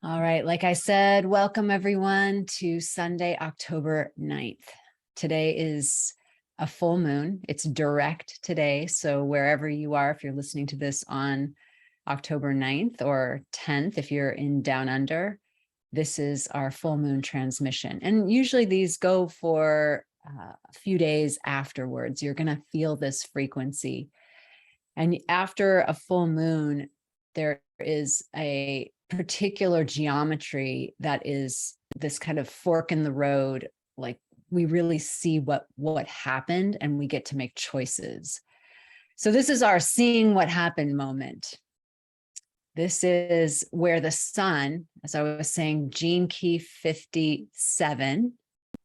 All right, like I said, welcome everyone to Sunday, October 9th. Today is a full moon. It's direct today. So wherever you are, if you're listening to this on October 9th or 10th, if you're in down under, this is our full moon transmission. And usually these go for a few days afterwards. You're going to feel this frequency. And after a full moon, there is a particular geometry that is this kind of fork in the road. Like we really see what happened and we get to make choices. So this is our seeing what happened moment. This is where the sun, as I was saying, gene key 57,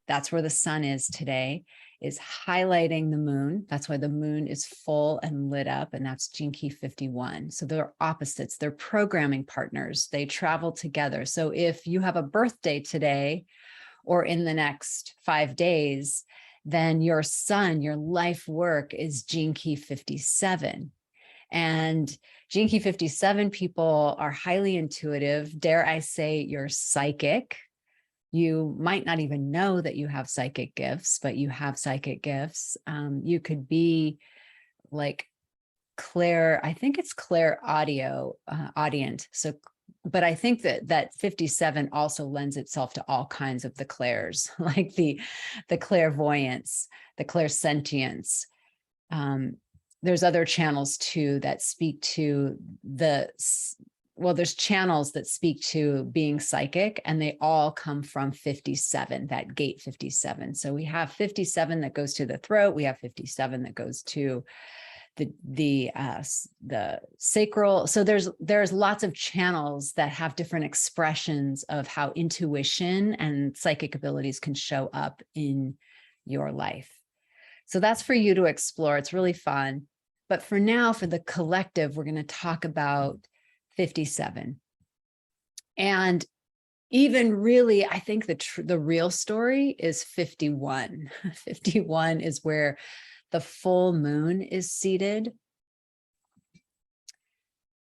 that's where the sun is today, is highlighting the moon. That's why the moon is full and lit up, and that's gene key 51. So they're opposites, they're programming partners, they travel together. So if you have a birthday today or in the next 5 days, then your sun, your life work is gene key 57. And gene key 57 people are highly intuitive. Dare I say you're psychic. You might not even know that you have psychic gifts, but you have psychic gifts. You could be like I think it's audient. So, but I think that 57 also lends itself to all kinds of the clairs, like the clairvoyance, the clairsentience. There's other channels too that speak to there's channels that speak to being psychic, and they all come from 57, that gate 57. So we have 57 that goes to the throat. We have 57 that goes to the sacral. So there's lots of channels that have different expressions of how intuition and psychic abilities can show up in your life. So that's for you to explore. It's really fun. But for now, for the collective, we're going to talk about 57. And even really, I think the real story is 51. 51 is where the full moon is seated,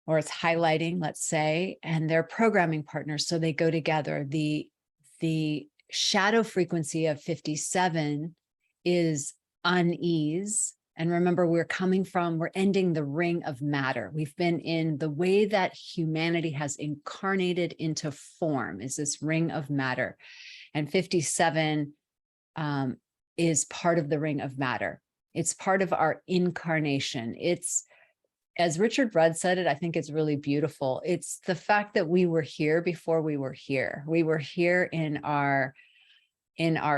or it's highlighting, let's say, and they're programming partners, so they go together. The shadow frequency of 57 is unease. And remember, we're ending the ring of matter. We've been in the way that humanity has incarnated into form is this ring of matter. And 57 is part of the ring of matter. It's part of our incarnation. It's, as Richard Rudd said it, I think it's really beautiful. It's the fact that we were here before we were here. We were here in our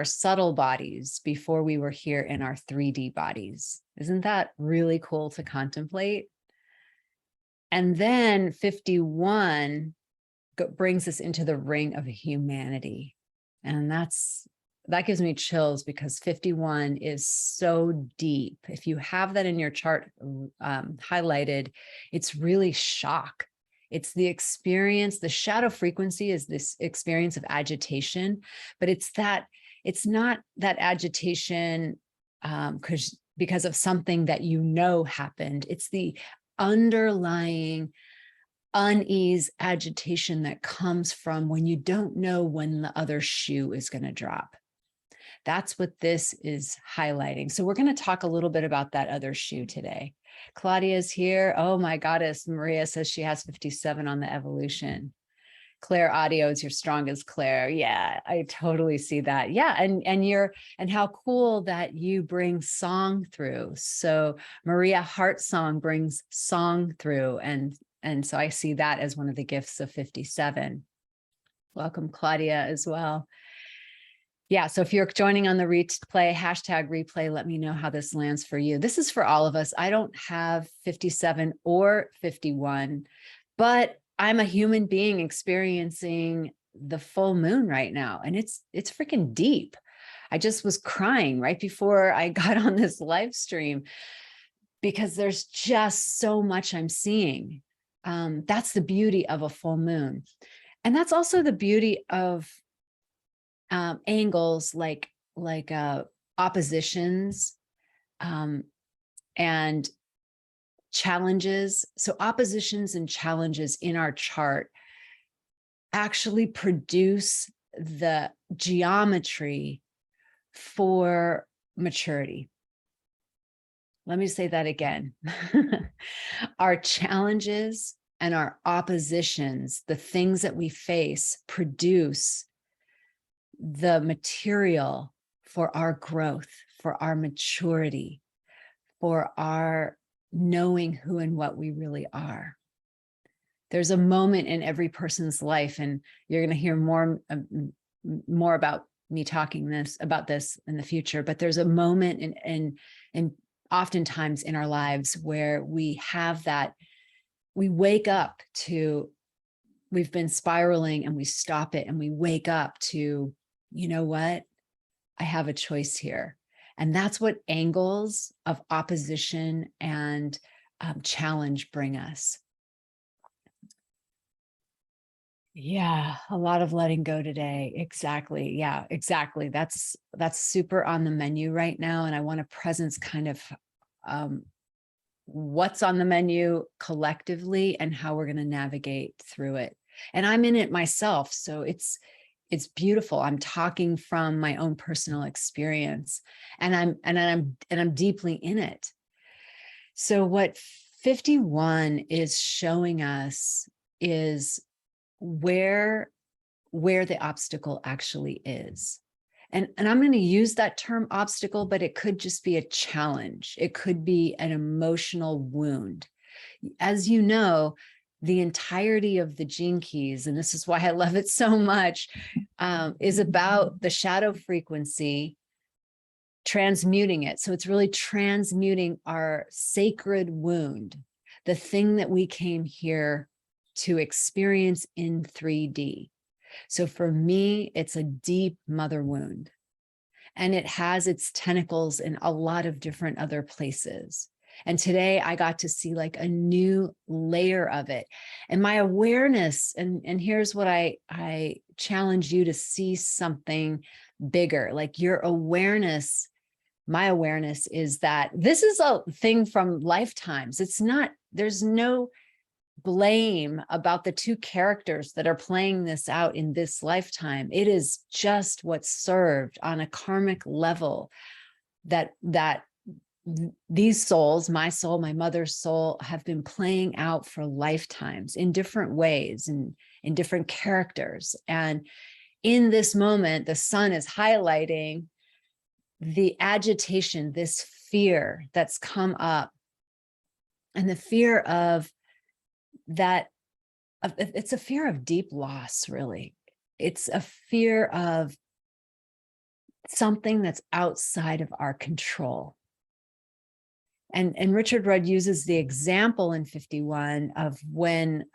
subtle bodies before we were here in our 3D bodies. Isn't that really cool to contemplate? And then 51 brings us into the ring of humanity. And that gives me chills, because 51 is so deep. If you have that in your chart highlighted, it's really shock. It's the experience. The shadow frequency is this experience of agitation, but it's not that agitation because of something that happened. It's the underlying unease, agitation that comes from when you don't know when the other shoe is going to drop. That's what this is highlighting. So we're going to talk a little bit about that other shoe today. Claudia's here. Oh, my goddess. Maria says she has 57 on the evolution. Claire audio is your strongest, Claire. Yeah, I totally see that. Yeah, and how cool that you bring song through. So Maria Heart Song brings song through, and so I see that as one of the gifts of 57. Welcome, Claudia, as well. Yeah, so if you're joining on the replay, #replay, let me know how this lands for you. This is for all of us. I don't have 57 or 51, but I'm a human being experiencing the full moon right now, and it's freaking deep. I just was crying right before I got on this live stream, because there's just so much I'm seeing. That's the beauty of a full moon. And that's also the beauty of angles like oppositions and challenges. So oppositions and challenges in our chart actually produce the geometry for maturity. Let me say that again. Our challenges and our oppositions, the things that we face, produce the material for our growth, for our maturity, for our knowing who and what we really are. There's a moment in every person's life, and you're going to hear more about me talking about this in the future, but there's a moment in oftentimes in our lives where we have that, we wake up to, we've been spiraling and we stop it and we wake up to, you know what, I have a choice here. And that's what angles of opposition and challenge bring us. Yeah, a lot of letting go today. Exactly. Yeah, exactly. That's super on the menu right now. And I want to presence kind of what's on the menu collectively and how we're going to navigate through it. And I'm in it myself. So it's beautiful. I'm talking from my own personal experience, and I'm deeply in it. So what 51 is showing us is where the obstacle actually is. And I'm going to use that term obstacle, but it could just be a challenge. It could be an emotional wound. As you know, the entirety of the Gene Keys, and this is why I love it so much, is about the shadow frequency, transmuting it. So it's really transmuting our sacred wound, the thing that we came here to experience in 3D. So for me, it's a deep mother wound, and it has its tentacles in a lot of different other places. And today I got to see like a new layer of it. And my awareness, and here's what I challenge you to see something bigger, like your awareness. My awareness is that this is a thing from lifetimes. It's not, there's no blame about the two characters that are playing this out in this lifetime. It is just what's served on a karmic level, that these souls, my soul, my mother's soul, have been playing out for lifetimes in different ways and in different characters. And in this moment, the sun is highlighting the agitation, this fear that's come up, and the fear of that, it's a fear of deep loss, really. It's a fear of something that's outside of our control. And Richard Rudd uses the example in 51 of when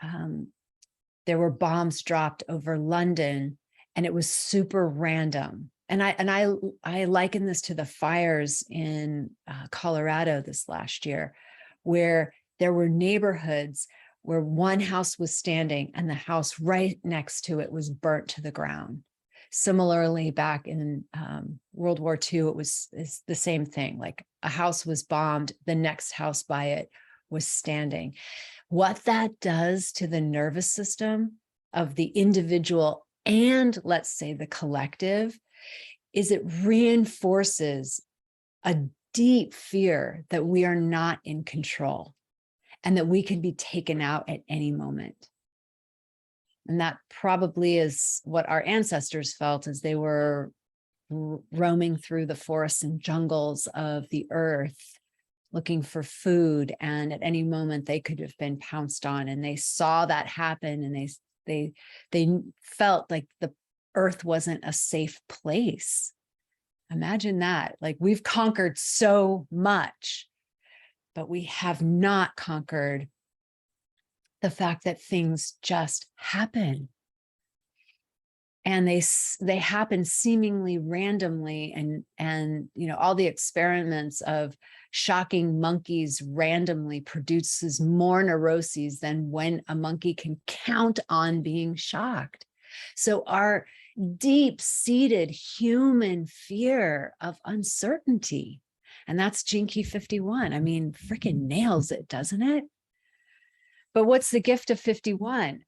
there were bombs dropped over London, and it was super random. And I liken this to the fires in Colorado this last year, where there were neighborhoods where one house was standing and the house right next to it was burnt to the ground. Similarly, back in World War II, it's the same thing. Like a house was bombed, the next house by it was standing. What that does to the nervous system of the individual and, let's say, the collective, is it reinforces a deep fear that we are not in control and that we can be taken out at any moment. And that probably is what our ancestors felt as they were roaming through the forests and jungles of the earth, looking for food. And at any moment they could have been pounced on, and they saw that happen, and they felt like the earth wasn't a safe place. Imagine that. Like, we've conquered so much, but we have not conquered the fact that things just happen. And they happen seemingly randomly, and you know, all the experiments of shocking monkeys randomly produces more neuroses than when a monkey can count on being shocked. So our deep-seated human fear of uncertainty, and that's Gene Key 51. I mean, freaking nails it, doesn't it? But what's the gift of 51?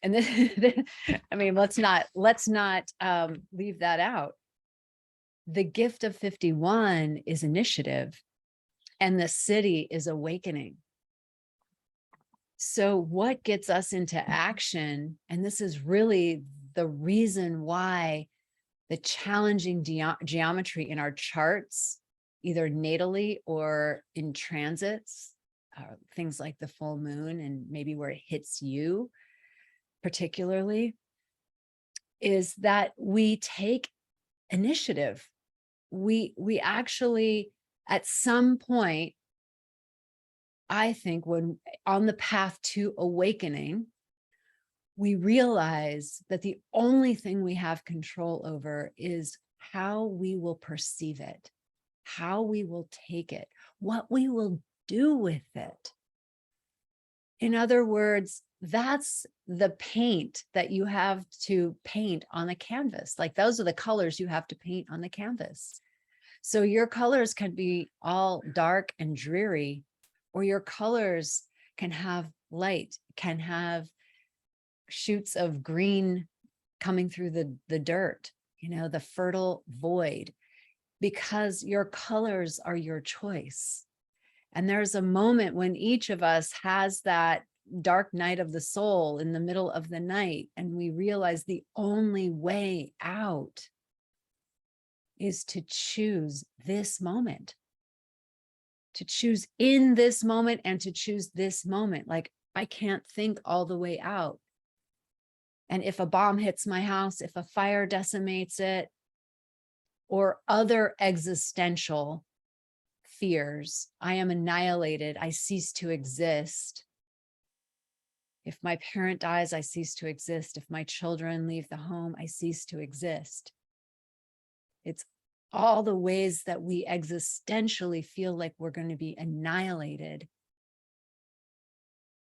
And then, I mean, let's not leave that out. The gift of 51 is initiative, and the city is awakening. So what gets us into action, and this is really the reason why the challenging geometry in our charts, either natally or in transits, things like the full moon and maybe where it hits you particularly, is that we take initiative. We actually, at some point, I think, when on the path to awakening, we realize that the only thing we have control over is how we will perceive it, how we will take it, what we will do with it. In other words, that's the paint that you have to paint on the canvas. Like, those are the colors you have to paint on the canvas. So your colors can be all dark and dreary, or your colors can have light, can have shoots of green coming through the dirt, the fertile void, because your colors are your choice. And there's a moment when each of us has that dark night of the soul in the middle of the night, and we realize the only way out is to choose this moment, to choose in this moment, and to choose this moment. Like, I can't think all the way out. And if a bomb hits my house, if a fire decimates it, or other existential fears, I am annihilated, I cease to exist. If my parent dies, I cease to exist. If my children leave the home, I cease to exist. It's all the ways that we existentially feel like we're going to be annihilated.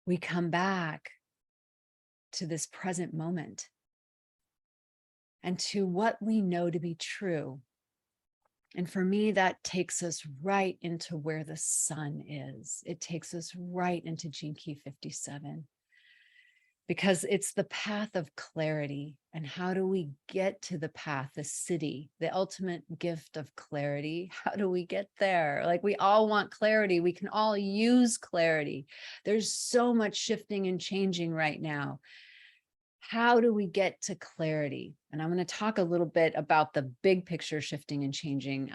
We come back to this present moment and to what we know to be true. And for me, that takes us right into where the sun is. It takes us right into Gene Key 57, because it's the path of clarity. And how do we get to the path, the city, the ultimate gift of clarity? How do we get there? Like, we all want clarity. We can all use clarity. There's so much shifting and changing right now. How do we get to clarity? And I'm going to talk a little bit about the big picture shifting and changing,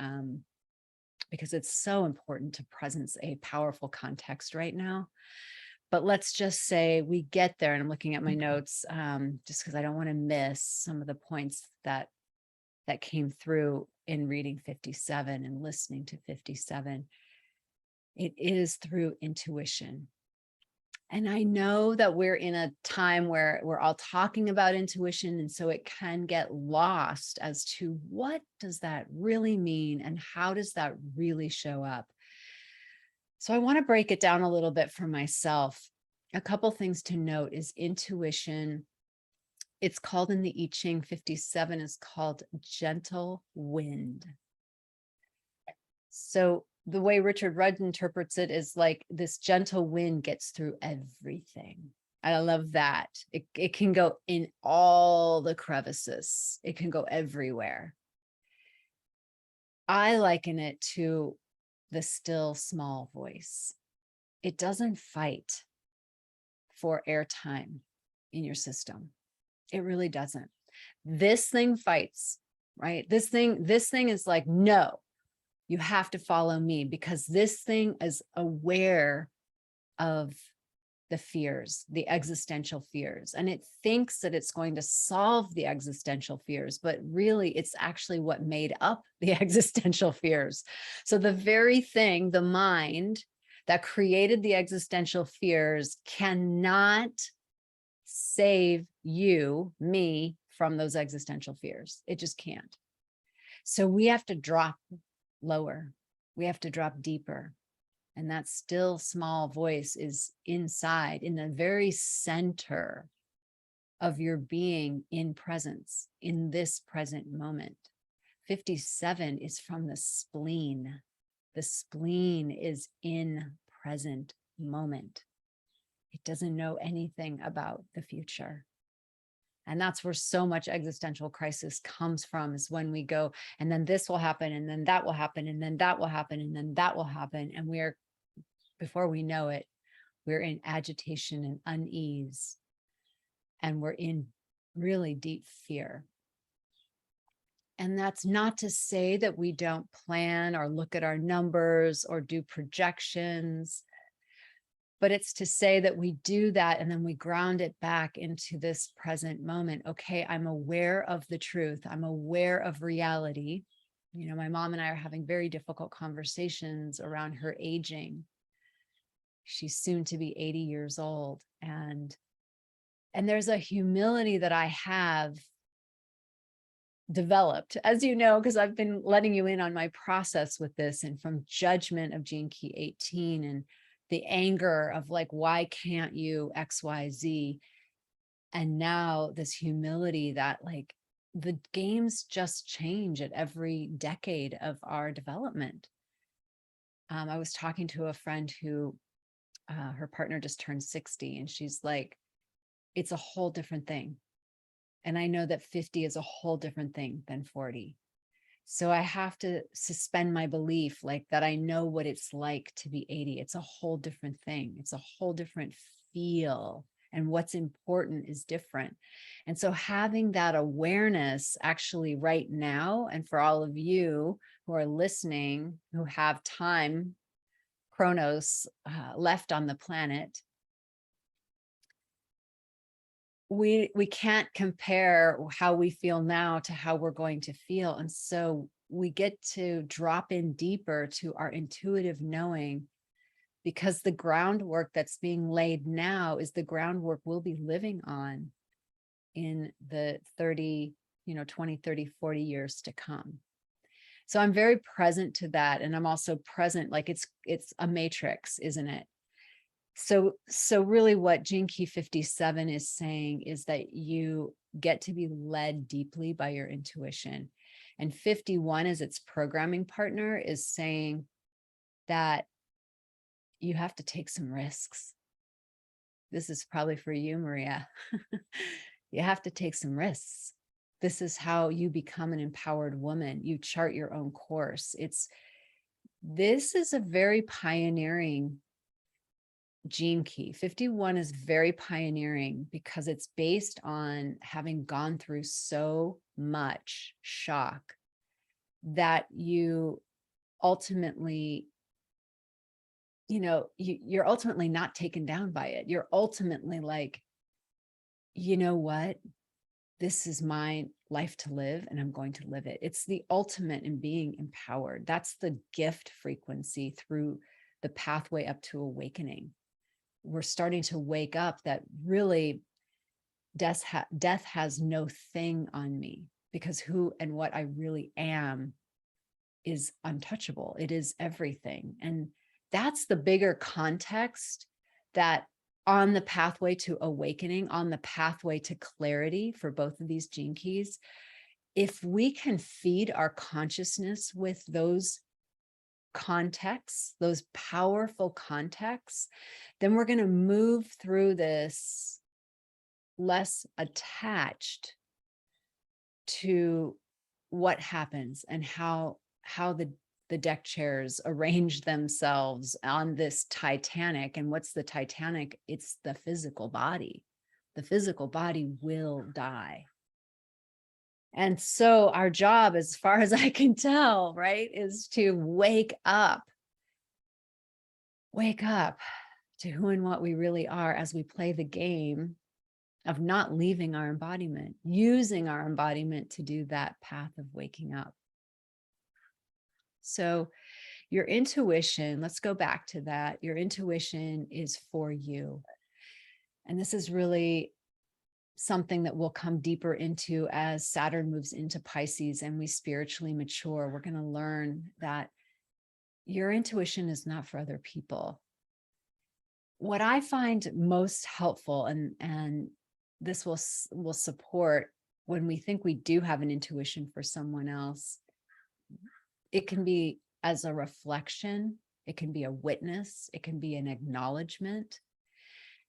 because it's so important to presence a powerful context right now. But let's just say we get there, and I'm looking at my notes just because I don't want to miss some of the points that came through in reading 57 and listening to 57. It is through intuition. And I know that we're in a time where we're all talking about intuition, and so it can get lost as to what does that really mean and how does that really show up. So I want to break it down a little bit for myself. A couple things to note is intuition. It's called in the I Ching, 57 is called gentle wind. So the way Richard Rudd interprets it is like this gentle wind gets through everything. I love that. It can go in all the crevices. It can go everywhere. I liken it to the still small voice. It doesn't fight for airtime in your system. It really doesn't. This thing fights, right? This thing is like, no, you have to follow me, because this thing is aware of the fears, the existential fears, and it thinks that it's going to solve the existential fears, but really it's actually what made up the existential fears. So the very thing, the mind that created the existential fears, cannot save you, me, from those existential fears. It just can't. So we have to drop lower. We have to drop deeper. And that still small voice is inside, in the very center of your being, in presence, in this present moment. 57 is from the spleen. The spleen is in present moment. It doesn't know anything about the future. And that's where so much existential crisis comes from, is when we go, and then this will happen, and then that will happen, and then that will happen, and then that will happen. And we're, before we know it, we're in agitation and unease, and we're in really deep fear. And that's not to say that we don't plan or look at our numbers or do projections, but it's to say that we do that and then we ground it back into this present moment. Okay, I'm aware of the truth. I'm aware of reality. You know, my mom and I are having very difficult conversations around her aging. She's soon to be 80 years old. And there's a humility that I have developed, as you know, because I've been letting you in on my process with this, and from judgment of Gene Key 18 and the anger of like, why can't you XYZ? And now this humility that like the games just change at every decade of our development. I was talking to a friend who her partner just turned 60, and she's like, it's a whole different thing. And I know that 50 is a whole different thing than 40. So I have to suspend my belief like that. I know what it's like to be 80. It's a whole different thing. It's a whole different feel. And what's important is different. And so having that awareness actually right now, and for all of you who are listening, who have time, chronos left on the planet, we can't compare how we feel now to how we're going to feel. And so we get to drop in deeper to our intuitive knowing, because the groundwork that's being laid now is the groundwork we'll be living on in the 30, 20, 30, 40 years to come. So I'm very present to that. And I'm also present, like it's a matrix, isn't it? So really what Gene Key 57 is saying is that you get to be led deeply by your intuition. And 51 as its programming partner is saying that you have to take some risks. This is probably for you, Maria. You have to take some risks. This is how you become an empowered woman. You chart your own course. This is a very pioneering Gene Key. 51 is very pioneering because it's based on having gone through so much shock that you ultimately, you're ultimately not taken down by it. You're ultimately like, you know what? This is my life to live, and I'm going to live it. It's the ultimate in being empowered. That's the gift frequency through the pathway up to awakening. We're starting to wake up that really death has no thing on me, because who and what I really am is untouchable. It is everything. And that's the bigger context, that on the pathway to awakening, on the pathway to clarity for both of these gene keys, if we can feed our consciousness with those contexts, those powerful contexts, then we're going to move through this less attached to what happens and how the deck chairs arrange themselves on this Titanic. And what's the Titanic? It's the physical body. The physical body will die. And so our job, as far as I can tell, right, is to wake up to who and what we really are as we play the game of not leaving our embodiment, using our embodiment to do that path of waking up. So your intuition, let's go back to that. Your intuition is for you. And this is really something that we'll come deeper into as Saturn moves into Pisces and we spiritually mature. We're going to learn that your intuition is not for other people. What I find most helpful, and this will support when we think we do have an intuition for someone else, it can be as a reflection, it can be a witness, it can be an acknowledgement.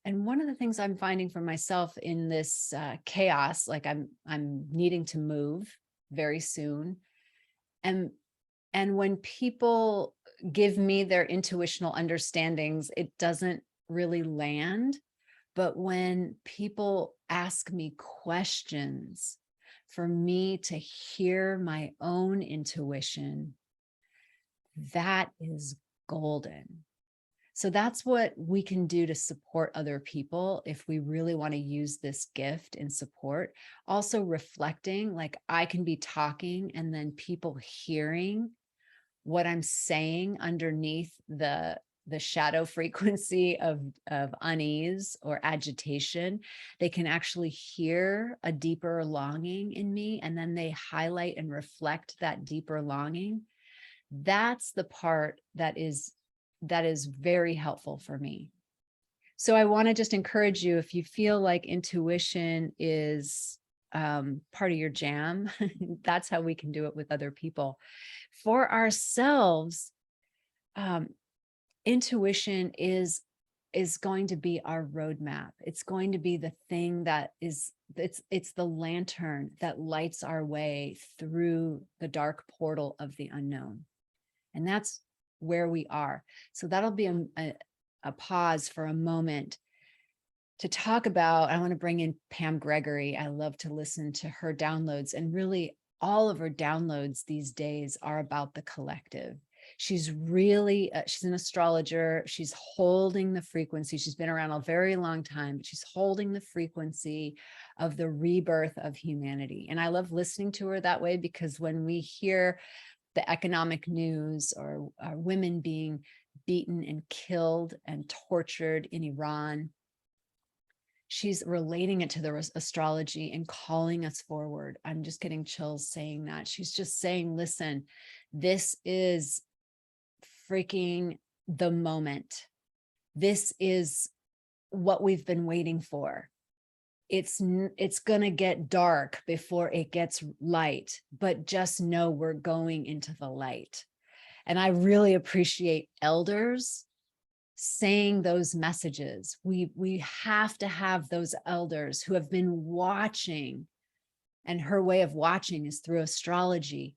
And one of the things I'm finding for myself in this chaos, like I'm needing to move very soon, and when people give me their intuitional understandings, it doesn't really land. But when people ask me questions, for me to hear my own intuition, that is golden. So that's what we can do to support other people if we really want to use this gift in support. Also reflecting, like I can be talking and then people hearing what I'm saying underneath the shadow frequency of unease or agitation. They can actually hear a deeper longing in me, and then they highlight and reflect that deeper longing. That's the part that is very helpful for me. So I want to just encourage you, if you feel like intuition is part of your jam, that's how we can do it with other people. For ourselves, intuition is going to be our roadmap. It's going to be the thing that is, it's the lantern that lights our way through the dark portal of the unknown. And that's where we are. So that'll be a pause for a moment to talk about. I want to bring in Pam Gregory. I love to listen to her downloads, and really all of her downloads these days are about the collective. She's really, she's an astrologer. She's holding the frequency. She's been around a very long time, but she's holding the frequency of the rebirth of humanity. And I love listening to her that way, because when we hear the economic news or women being beaten and killed and tortured in Iran, she's relating it to the astrology and calling us forward. I'm just getting chills saying that. She's just saying, listen, this is freaking the moment. This is what we've been waiting for. It's going to get dark before it gets light, but just know we're going into the light. And I really appreciate elders saying those messages. We have to have those elders who have been watching, and her way of watching is through astrology,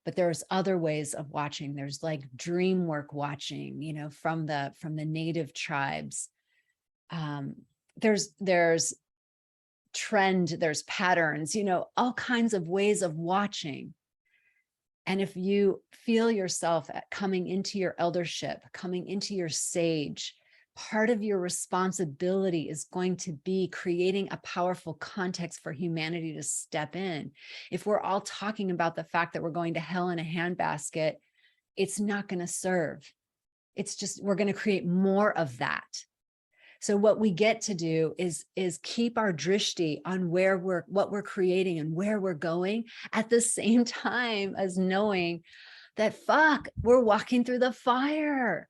but there's other ways of watching. There's like dream work watching, you know, from the native tribes. There's trend, there's patterns, you know, all kinds of ways of watching. And if you feel yourself coming into your eldership, coming into your sage, part of your responsibility is going to be creating a powerful context for humanity to step in. If we're all talking about the fact that we're going to hell in a handbasket, it's not going to serve. It's just, we're going to create more of that. So what we get to do is keep our drishti on what we're creating and where we're going, at the same time as knowing that, fuck, we're walking through the fire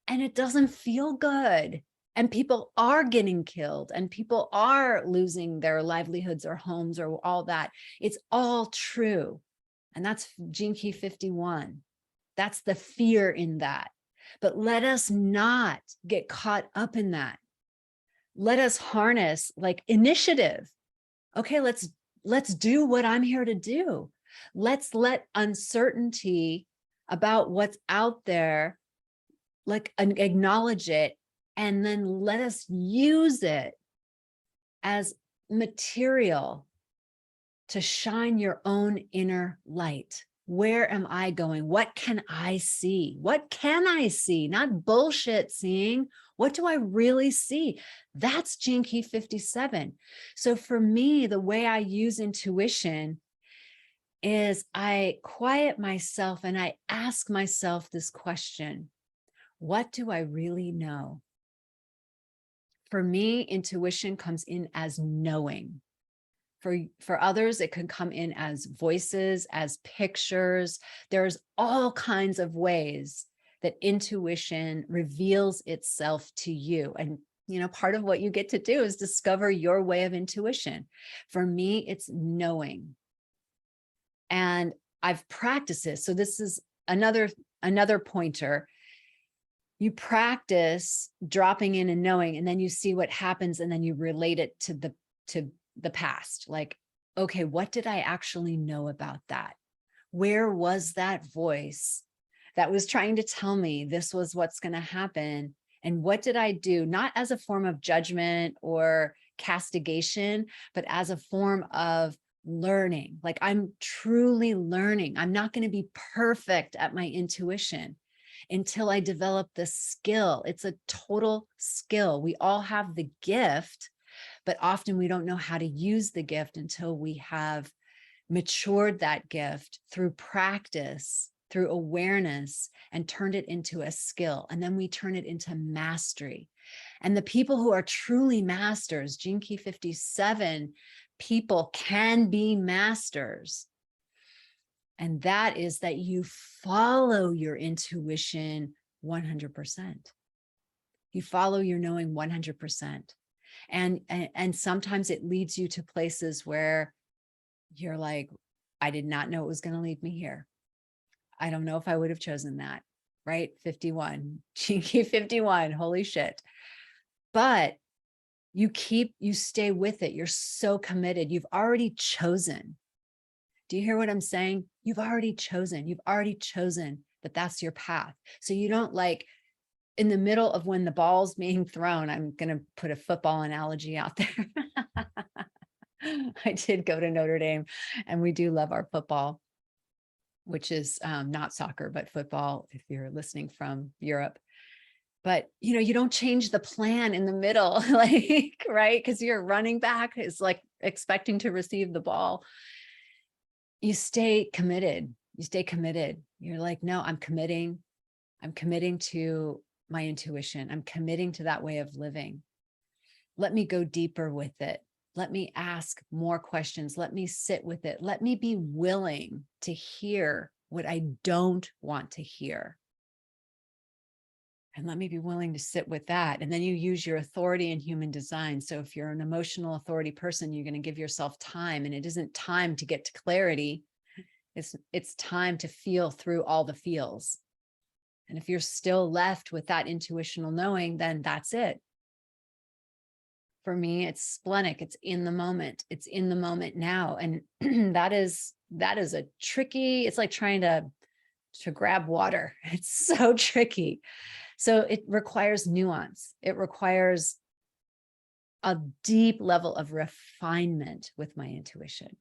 and it doesn't feel good. And people are getting killed and people are losing their livelihoods or homes or all that. It's all true. And that's Gene Key 51. That's the fear in that. But let us not get caught up in that. Let us harness like initiative. Okay, let's do what I'm here to do. Let's let uncertainty about what's out there, like acknowledge it, and then let us use it as material to shine your own inner light. Where am I going? What can I see? What can I see? Not bullshit seeing. What do I really see? That's Gene Key 57. So for me, the way I use intuition is I quiet myself and I ask myself this question: what do I really know? For me, intuition comes in as knowing. For others, it can come in as voices, as pictures. There's all kinds of ways that intuition reveals itself to you. And, you know, part of what you get to do is discover your way of intuition. For me, it's knowing. And I've practiced this. So this is another pointer. you practice dropping in and knowing, and then you see what happens, and then you relate it to the past. Like, okay, what did I actually know about that? Where was that voice that was trying to tell me this was what's going to happen? And what did I do? Not as a form of judgment or castigation, but as a form of learning. Like, I'm truly learning. I'm not going to be perfect at my intuition until I develop the skill. It's a total skill. We all have the gift, but often we don't know how to use the gift until we have matured that gift through practice, through awareness, and turned it into a skill. And then we turn it into mastery. And the people who are truly masters, Gene Key 57 people can be masters. And that is that you follow your intuition 100%. You follow your knowing 100%. And sometimes it leads you to places where you're like, I did not know it was going to lead me here. I don't know if I would have chosen that, right? 51, Gene Key 51, holy shit. But you stay with it. You're so committed. You've already chosen. Do you hear what I'm saying? You've already chosen that that's your path. So you don't, like, in the middle of when the ball's being thrown, I'm going to put a football analogy out there. I did go to Notre Dame, and we do love our football, which is not soccer, but football, if you're listening from Europe. But, you don't change the plan in the middle, like, right? Because your running back is like expecting to receive the ball. You stay committed. You're like, no, I'm committing to my intuition. I'm committing to that way of living. Let me go deeper with it. Let me ask more questions. Let me sit with it. Let me be willing to hear what I don't want to hear. And let me be willing to sit with that. And then you use your authority in human design. So if you're an emotional authority person, you're going to give yourself time. And it isn't time to get to clarity. It's time to feel through all the feels. And if you're still left with that intuitional knowing, then that's it. For me, it's splenic. It's in the moment. It's in the moment now. And that is a tricky, it's like trying to grab water. It's so tricky. So it requires nuance. It requires a deep level of refinement with my intuition.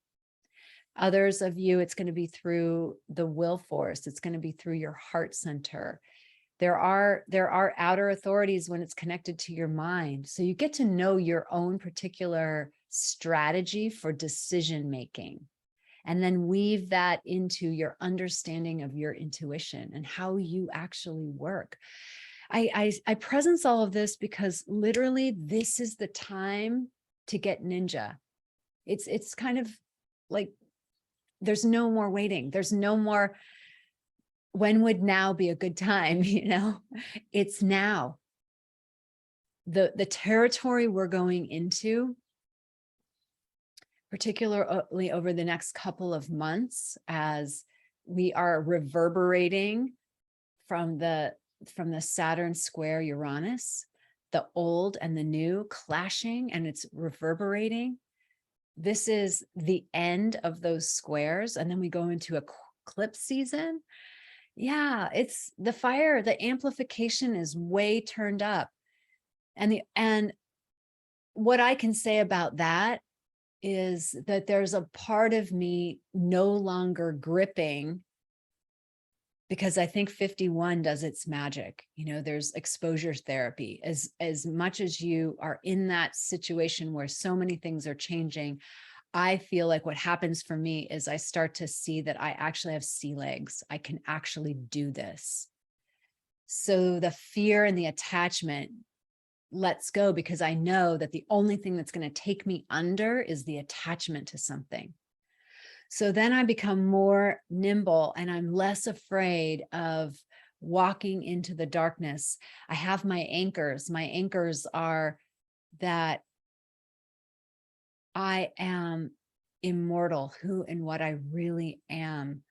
Others of you, it's going to be through the will force. It's going to be through your heart center. There are outer authorities when it's connected to your mind. So you get to know your own particular strategy for decision making, and then weave that into your understanding of your intuition and how you actually work. I presence all of this because literally this is the time to get ninja. It's kind of like there's no more waiting. There's no more, when would now be a good time? It's now. The territory we're going into, particularly over the next couple of months, as we are reverberating from the Saturn square Uranus, the old and the new clashing, and it's reverberating. This is the end of those squares. And then we go into eclipse season. Yeah, it's the fire, the amplification is way turned up. And what I can say about that is that there's a part of me no longer gripping, because I think 51 does its magic. There's exposure therapy. As much as you are in that situation where so many things are changing, I feel like what happens for me is I start to see that I actually have sea legs. I can actually do this. So the fear and the attachment lets go, because I know that the only thing that's going to take me under is the attachment to something. So then I become more nimble, and I'm less afraid of walking into the darkness. I have my anchors. My anchors are that I am immortal. Who and what I really am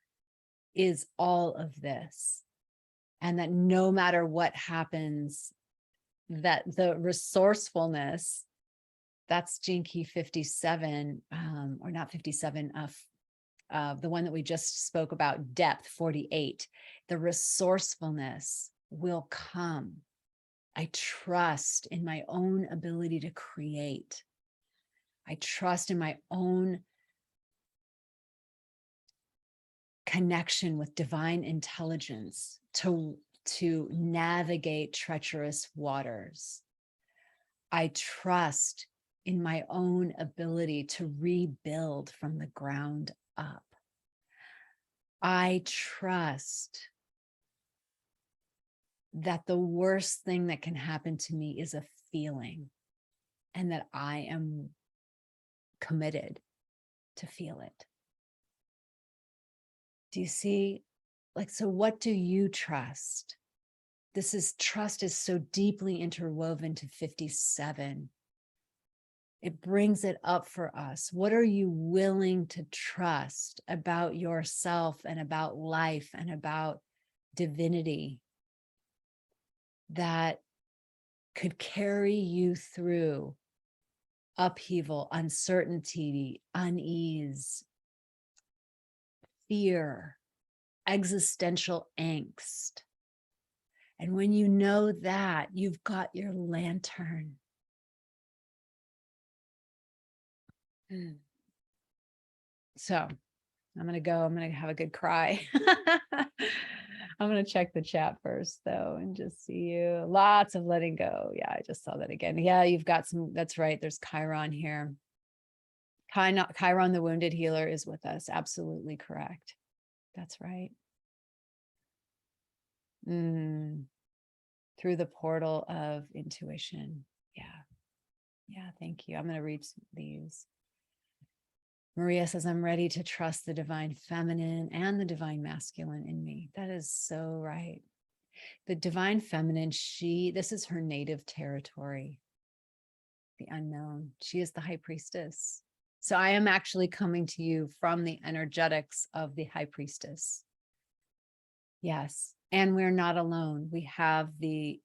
is all of this. and that no matter what happens, that the resourcefulness, that's Gene Key 57, or not 57, the one that we just spoke about, depth 48. The resourcefulness will come. I trust in my own ability to create. I trust in my own connection with divine intelligence to navigate treacherous waters. I trust in my own ability to rebuild from the ground up. I trust that the worst thing that can happen to me is a feeling, and that I am committed to feel it. Do you see? Like, so what do you trust? Trust is so deeply interwoven to 57. It brings it up for us. What are you willing to trust about yourself and about life and about divinity that could carry you through upheaval, uncertainty, unease, fear, existential angst? And when you know that, you've got your lantern. So I'm going to go. I'm going to have a good cry. I'm going to check the chat first, though, and just see you. Lots of letting go. Yeah, I just saw that again. Yeah, you've got some. That's right. There's Chiron here. Chiron, the wounded healer, is with us. Absolutely correct. That's right. Through the portal of intuition. Yeah. Yeah, thank you. I'm going to read these. Maria says, I'm ready to trust the divine feminine and the divine masculine in me. That is so right. The divine feminine, this is her native territory, the unknown. She is the high priestess. So I am actually coming to you from the energetics of the high priestess. Yes. And we're not alone. We have the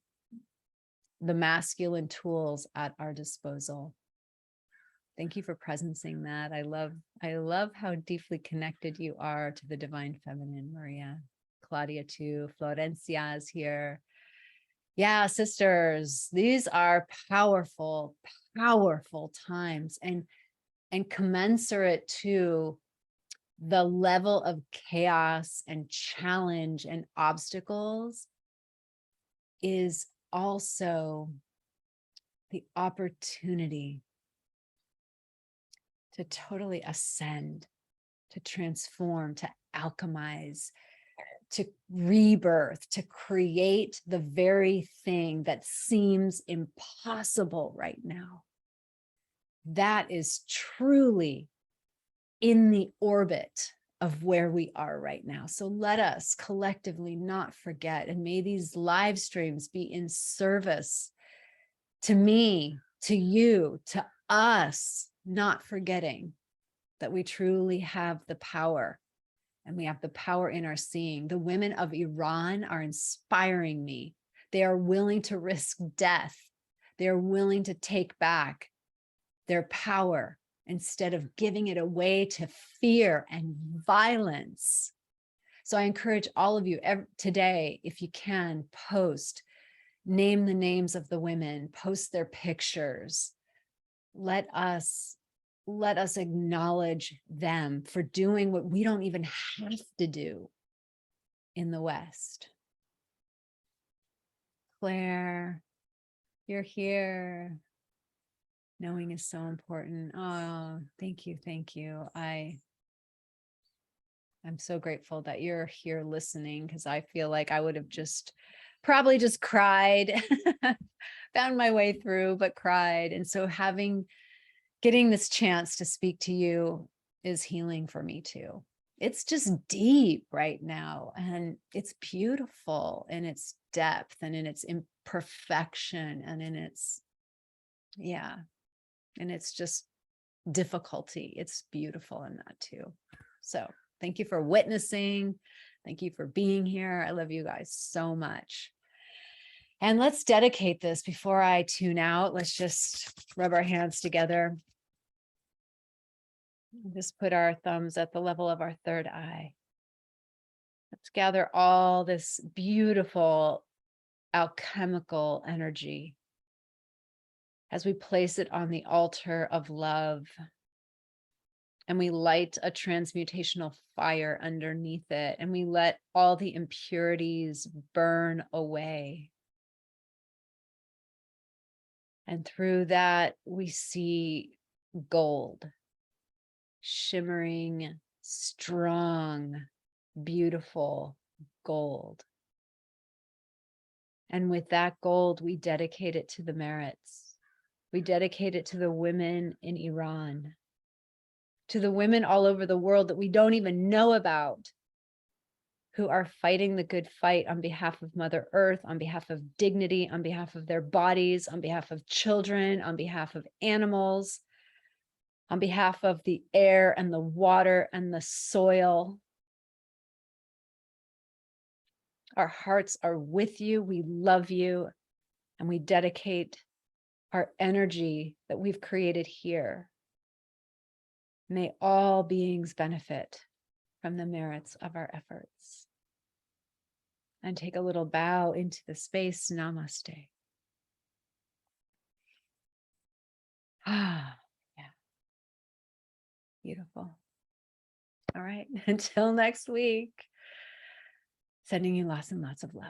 masculine tools at our disposal. Thank you for presencing that. I love how deeply connected you are to the divine feminine, Maria. Claudia too. Florencia is here. Yeah, sisters, these are powerful, powerful times, and commensurate to the level of chaos and challenge and obstacles is also the opportunity to totally ascend, to transform, to alchemize, to rebirth, to create the very thing that seems impossible right now. That is truly in the orbit of where we are right now. So let us collectively not forget, and may these live streams be in service to me, to you, to us, not forgetting that we truly have the power, and we have the power in our seeing. The women of Iran are inspiring me. They are willing to risk death. They are willing to take back their power instead of giving it away to fear and violence. So I encourage all of you today, if you can, name the names of the women, post their pictures. Let us acknowledge them for doing what we don't even have to do in the West. Claire, you're here. Knowing is so important. Oh, thank you. Thank you. I'm so grateful that you're here listening, because I feel like I would have probably just cried, found my way through, but cried. And so getting this chance to speak to you is healing for me too. It's just deep right now, and it's beautiful in its depth and in its imperfection and in its, and it's just difficulty. It's beautiful in that too. So thank you for witnessing. Thank you for being here. I love you guys so much. And let's dedicate this before I tune out. Let's just rub our hands together. Just put our thumbs at the level of our third eye. Let's gather all this beautiful alchemical energy as we place it on the altar of love. And we light a transmutational fire underneath it. And we let all the impurities burn away. And through that, we see gold, shimmering, strong, beautiful gold. And with that gold, we dedicate it to the merits. We dedicate it to the women in Iran, to the women all over the world that we don't even know about, who are fighting the good fight on behalf of Mother Earth, on behalf of dignity, on behalf of their bodies, on behalf of children, on behalf of animals, on behalf of the air and the water and the soil. Our hearts are with you. We love you. And we dedicate our energy that we've created here. May all beings benefit from the merits of our efforts. And take a little bow into the space. Namaste. Ah, yeah. Beautiful. All right. Until next week, sending you lots and lots of love.